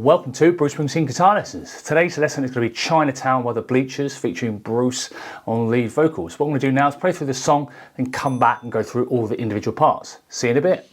Welcome to Bruce Springsteen Guitar Lessons. Today's lesson is going to be Chinatown by the Bleachers featuring Bruce on lead vocals. What I'm going to do now is play through the song and come back and go through all the individual parts. See you in a bit.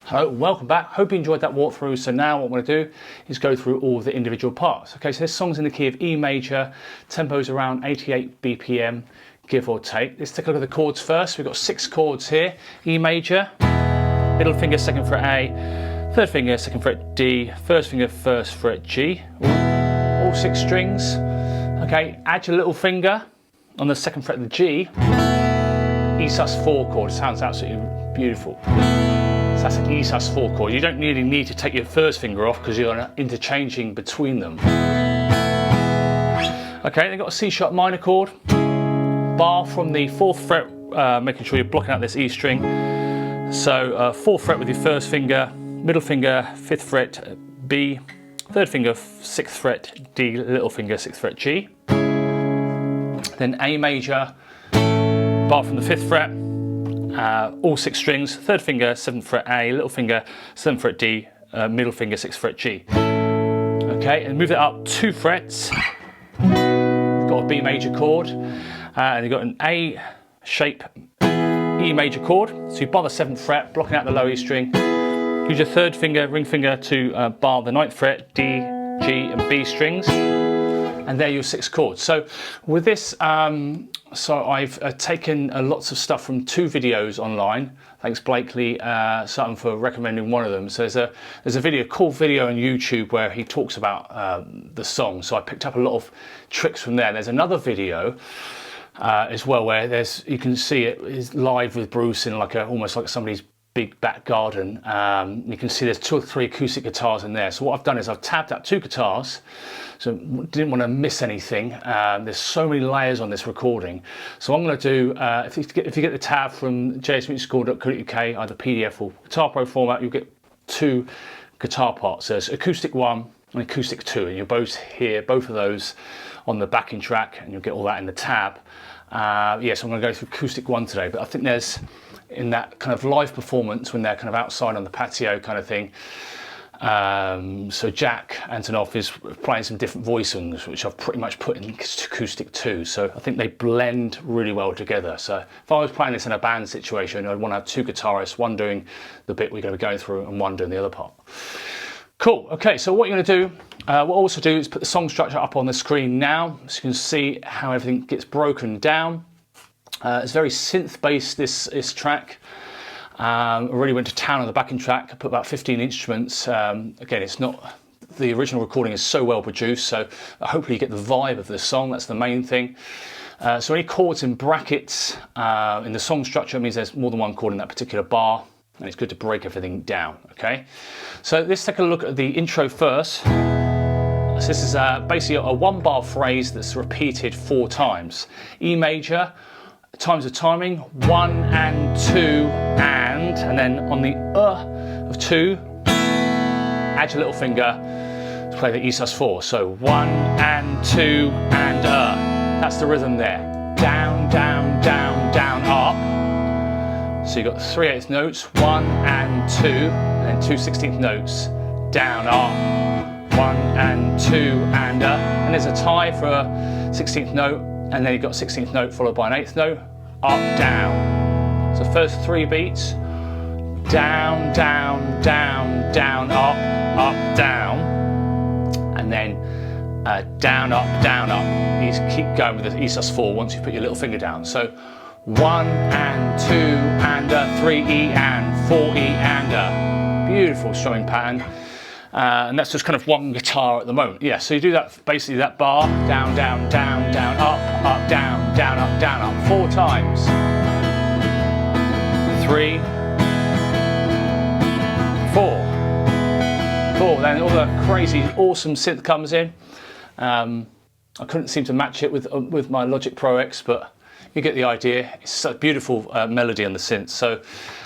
Hello, welcome back. Hope you enjoyed that walkthrough. So now what I'm going to do is go through all the individual parts. Okay, so this song's in the key of E major, tempo's around 88 BPM, give or take. Let's take a look at the chords first. We've got 6 chords here. E major, middle finger, second fret A, third finger, second fret D, first finger, first fret G. All 6 strings. Okay, add your little finger on the second fret of the G. E sus4 chord, sounds absolutely beautiful. So that's an E sus4 chord. You don't really need to take your first finger off because you're interchanging between them. Okay, then got a C sharp minor chord, bar from the 4th fret, making sure you're blocking out this E string. So 4th fret with your first finger, middle finger 5th fret B, 3rd finger 6th fret D, little finger 6th fret G. Then A major, bar from the 5th fret, all 6 strings, 3rd finger 7th fret A, little finger 7th fret D, middle finger 6th fret G. Okay, and move it up 2 frets. You've got a B major chord, and you've got an A shape E major chord. So you bar the 7th fret, blocking out the low E string. Use your 3rd finger, ring finger, to bar the 9th fret, D, G, and B strings. And there are your 6 chords. So with this, so I've taken lots of stuff from 2 videos online. Thanks Blakely Sutton for recommending one of them. So there's a video, cool video on YouTube where he talks about the song. So I picked up a lot of tricks from there. There's another video as well where you can see it is live with Bruce in like almost like somebody's big back garden. You can see there's 2 or 3 acoustic guitars in there. So what I've done is I've tabbed up 2 guitars, so didn't want to miss anything. There's so many layers on this recording. So I'm going to do, if you get the tab from jsmusicschool.co.uk, either PDF or Guitar Pro format, you'll get 2 guitar parts. There's acoustic 1 and acoustic 2, and you'll both hear both of those on the backing track, and you'll get all that in the tab. Yes, I'm going to go through acoustic 1 today, but I think there's, in that kind of live performance when they're kind of outside on the patio kind of thing, so Jack Antonoff is playing some different voicings which I've pretty much put in acoustic 2, so I think they blend really well together. So if I was playing this in a band situation, I'd want to have 2 guitarists, one doing the bit we're going to be going through and one doing the other part. Cool, okay, so what you're going to do, what I'll also do is put the song structure up on the screen now, so you can see how everything gets broken down. It's very synth-based, this track. I really went to town on the backing track. I put about 15 instruments. Again, it's not, the original recording is so well produced, so hopefully you get the vibe of the song. That's the main thing. So any chords in brackets in the song structure means there's more than one chord in that particular bar, and it's good to break everything down, okay? So let's take a look at the intro first. So this is basically a 1-bar phrase that's repeated 4 times. E major, times of timing, 1 and 2 and then on the of 2, add your little finger to play the E sus4. So 1 and 2 and that's the rhythm there. Down, down, down, down, up. So you've got 3/8 notes, 1 and 2, and then 2 16th notes. Down, up, 1 and 2 and there's a tie for a 16th note, and then you've got 16th note followed by an 8th note, up, down. So first 3 beats, down, down, down, down, up, down, and then down, up. You keep going with the E sus4 once you put your little finger down. So 1 and 2 and 3 E and 4 E and beautiful strumming pattern. And that's just kind of 1 guitar at the moment. Yeah, so you do that, basically that bar, down, down, down, down, up, down, down, up, down, up, 4 times. 3, 4. Then all the crazy, awesome synth comes in. I couldn't seem to match it with my Logic Pro X, but you get the idea. It's a beautiful melody on the synth. So,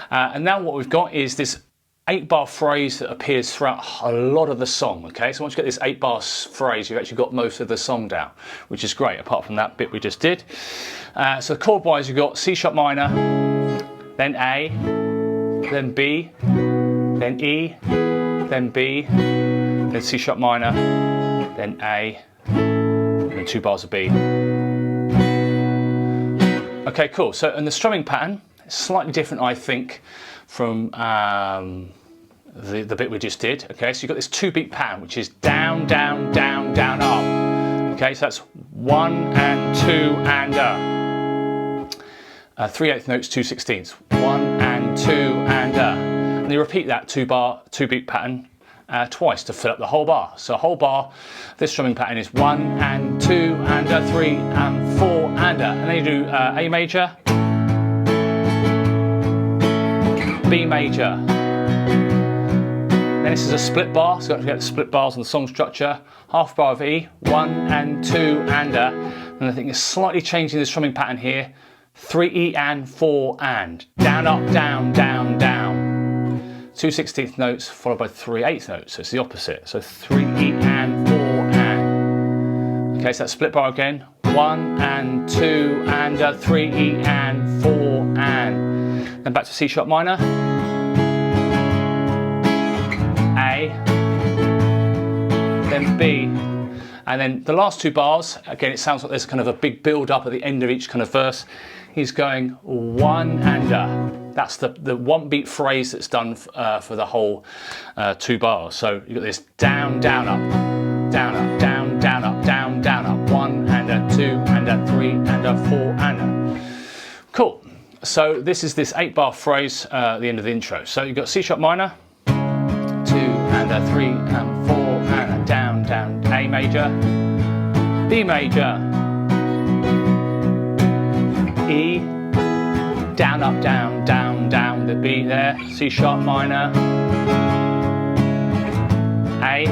and now what we've got is this 8-bar phrase that appears throughout a lot of the song, okay? So once you get this 8-bar phrase, you've actually got most of the song down, which is great, apart from that bit we just did. So chord-wise, you've got C sharp minor, then A, then B, then E, then B, then C sharp minor, then A, and then 2 bars of B. Okay, cool. So, and the strumming pattern is slightly different, I think, from the bit we just did. Okay, so you've got this 2-beat pattern, which is down, down, down, down, up. Okay, so that's 1 and 2 and 3/8 notes, 2 16ths. 1 and 2 and you repeat that 2-beat pattern twice to fill up the whole bar. So a whole bar, this strumming pattern is 1 and 2 and 3 and 4 and then you do A major, B major. Then this is a split bar, so you've got to get the split bars on the song structure. Half bar of E, 1 and 2 and I think it's slightly changing the strumming pattern here. 3 E and 4 and. Down, up, down, down, down. 2/16 notes followed by 3/8 notes, so it's the opposite. So 3 E and 4 and. Okay, so that's split bar again. 1 and 2 and 3 E and 4 and. Then back to C sharp minor. A. Then B. And then the last 2 bars, again, it sounds like there's kind of a big build up at the end of each kind of verse. He's going 1 and that's the 1 beat phrase that's done for the whole 2 bars. So you've got this down, down, up, down, up, down, down, up, down, down, up, 1 and 2 and 3 and 4 and. Cool. So this is this 8-bar phrase at the end of the intro. So you've got C sharp minor, 2 and 3 and 4 and down, down, A major, B major, E, down, up, down, down, down, the B there, C sharp minor, A,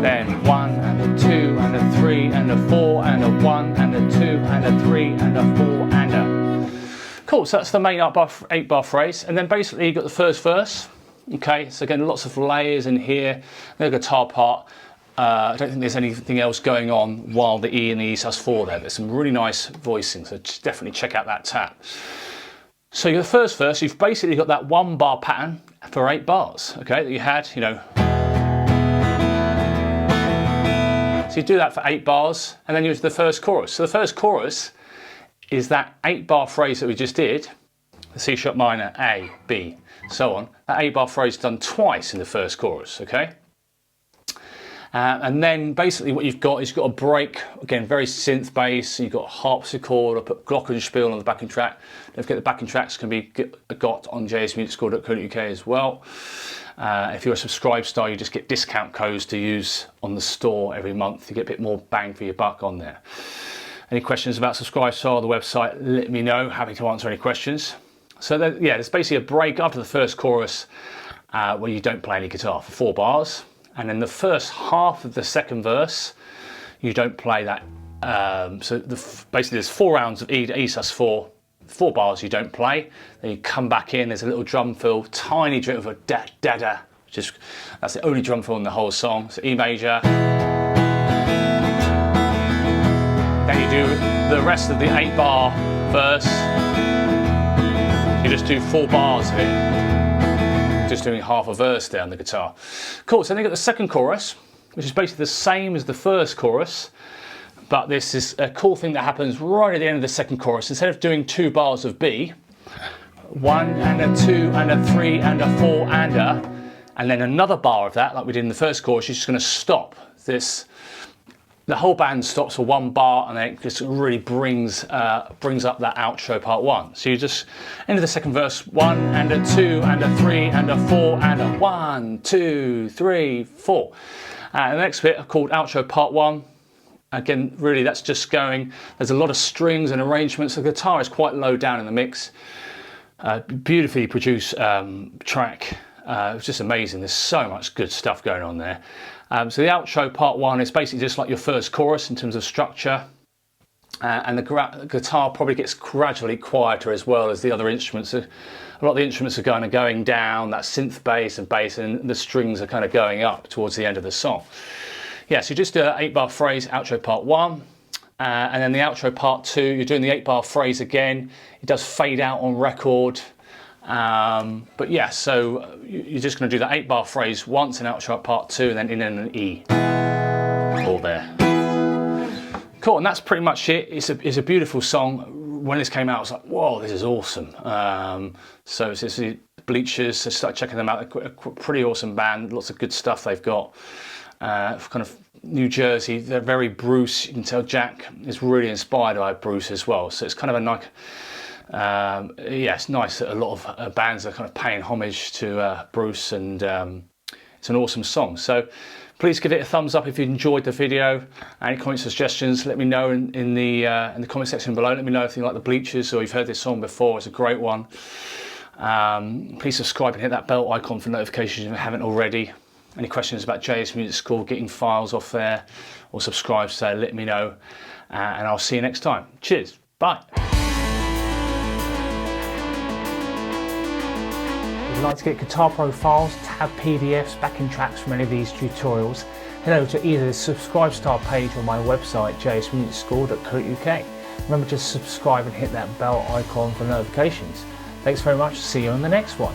then 1 and 2 and 3 and 4 and 1 and 2 and 3 and 4 and. Cool, so that's the main 8-bar phrase, and then basically you got the first verse. Okay, so again, lots of layers in here. The guitar part. I don't think there's anything else going on while the E and the E sus4 there. There's some really nice voicing, so definitely check out that tab. So the first verse, you've basically got that 1-bar pattern for 8 bars, okay, that you had, you know. So you do that for 8 bars, and then you do the first chorus. So the first chorus is that 8-bar phrase that we just did, the C sharp minor, A, B, so on. That 8-bar phrase done twice in the first chorus, okay? And then basically what you've got is you've got a break, again, very synth bass, you've got a harpsichord, I put glockenspiel on the backing track. Don't forget the backing tracks can be got on jsmusicschool.co.uk as well. If you're a subscribe star, you just get discount codes to use on the store every month. You get a bit more bang for your buck on there. Any questions about subscribe star or the website, let me know. Happy to answer any questions. So yeah, there's basically a break after the first chorus where you don't play any guitar for 4 bars. And then the first half of the second verse, you don't play that. Basically there's 4 rounds of E to E sus4, 4 bars you don't play. Then you come back in, there's a little drum fill, tiny drum fill, da da da. That's the only drum fill in the whole song. So E major. Then you do the rest of the 8-bar verse. You just do 4 bars of it. Just doing half a verse there on the guitar. Cool, so then you got the second chorus, which is basically the same as the first chorus, but this is a cool thing that happens right at the end of the second chorus. Instead of doing 2 bars of B, 1 and 2 and 3 and 4 and then another bar of that, like we did in the first chorus, you're just going to stop this. The whole band stops for 1 bar, and then it just really brings up that outro part 1. So you just into the second verse, 1 and 2 and 3 and 4 and 1, 2, 3, 4. And the next bit called outro part 1. Again, really that's just going. There's a lot of strings and arrangements. The guitar is quite low down in the mix. Beautifully produced track. It's just amazing. There's so much good stuff going on there. So the outro part 1 is basically just like your first chorus in terms of structure, and the guitar probably gets gradually quieter as well as the other instruments. A lot of the instruments are kind of going down, that synth bass, and the strings are kind of going up towards the end of the song. Yeah, so you just do an 8-bar phrase, outro part 1, and then the outro part 2, you're doing the 8-bar phrase again. It does fade out on record. But yeah, so you're just going to do that 8-bar phrase once in outro part 2, and then in an E. All there. Cool, and that's pretty much it. It's a beautiful song. When this came out, I was like, whoa, this is awesome. So it's the Bleachers, so start checking them out. They're a pretty awesome band, lots of good stuff they've got. Kind of New Jersey, they're very Bruce. You can tell Jack is really inspired by Bruce as well. So it's kind of a nice. Yeah, it's nice that a lot of bands are kind of paying homage to Bruce, and it's an awesome song. So please give it a thumbs up if you enjoyed the video. Any comment suggestions, let me know in the comment section below. Let me know if you like the Bleachers or you've heard this song before. It's a great one. Please subscribe and hit that bell icon for notifications if you haven't already. Any questions about JS Music School, getting files off there, or subscribe, so let me know. And I'll see you next time. Cheers. Bye. you'd like to get Guitar Pro files, tab PDFs, backing tracks from any of these tutorials, head over to either the Subscribe Star page or my website jsmusicschool.co.uk. Remember to subscribe and hit that bell icon for notifications. Thanks very much, see you on the next one.